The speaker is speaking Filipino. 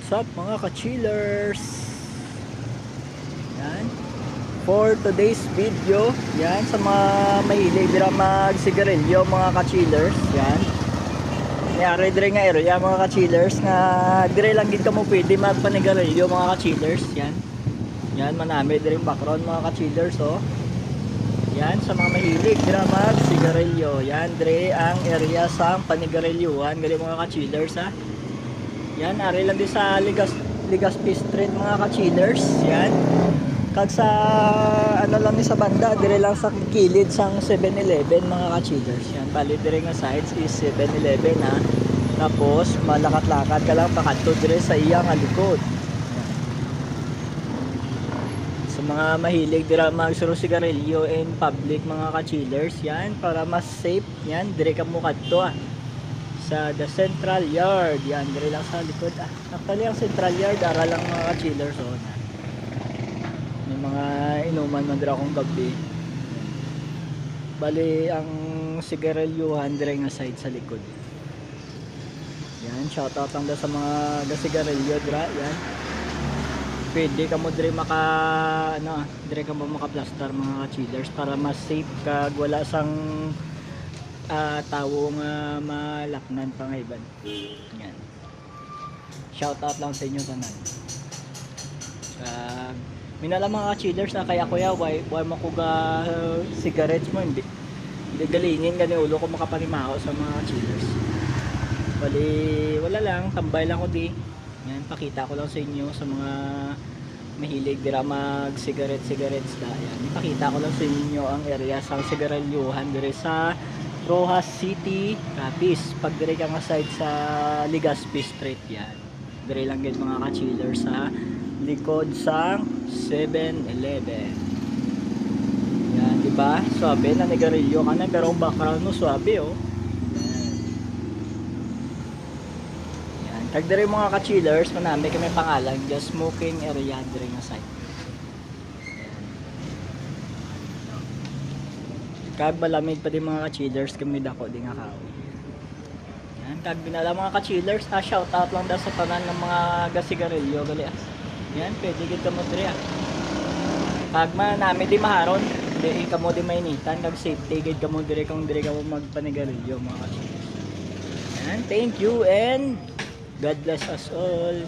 What's up mga ka-chillers? Yan. For today's video, yan sa mga mahilig dira mag-sigarilyo mga ka-chillers, yan. Nangyari dire nga area mga ka-chillers nga dire lang gid kamo pwede magpanigarilyo mga ka-chillers, yan. Yan manami dire yung background mga ka-chillers, oh. Yan sa mga mahilig dira mag-sigarilyo. Yan dire ang area sa panigarilyuhan gali mga ka-chillers, ha. Yan, ari lang din sa Legazpi Street mga ka-chillers. Yan. Kag sa ano lang ni sa banda, dire lang sa kilid sang 7-Eleven mga ka-chillers. Yan, bali dire nga sides is 7-Eleven, ha. Tapos malakat-lakad ka lang pakadto dire sa iya nga likod. Sa mga mahilig dira magsuro sigarilyo in public mga ka-chillers, yan para mas safe. Yan, dire ka mo kadto, sa the Central Yard. Yan, dire lang sa likod. Actually ang Central Yard ara lang mga ka-chillers, oh. May mga inuman man dira akong gabi. Bali ang sigarilyuhan dire nga side sa likod. Yan, shoutout lang sa mga gasigarilyo dira. Yan, pwede ka mo dire dire ka mo maka-plaster mga ka-chillers para mas safe kag wala sang tawo nga malaknan pa nga iban. Yan. Shout out lang sa inyo tanan. Minala mga chillers na kaya kuya why mo ko ga cigarettes mo hindi galingin gani ulo ko makapanimaho sa mga chillers. Bali wala lang, tambay lang ko di. Yan, pakita ko lang sa inyo sa mga mahilig dira mag cigarettes da. Yan, ipakita ko lang sa inyo ang area sa sigarilyuhan dire sa Rojas City, Capiz. Pag dire ka nga side sa Legazpi Street, yan. Dire lang gid mga ka-chillers sa likod sang 7-Eleven. Yan, di ba? Swabe na nigarilyo ka na pero ang background mo swabe, oh. Yan. Kag dire mga ka-chillers, manami kami pangalan, just smoking area dire nga side. Kag malamig pa din mga ka-chillers kami dako di nga kahoy. Yan, kag binala mga ka-chillers, shout out lang daw sa tanan ng mga gasigarilyo gali. Yan, pwede kita mo dire. Kag manami di maharon, di kamo di mainitan, kag safety gid kamo dire kung dire ka mo magpanigarilyo mga ka-chillers. Yan, thank you and God bless us all.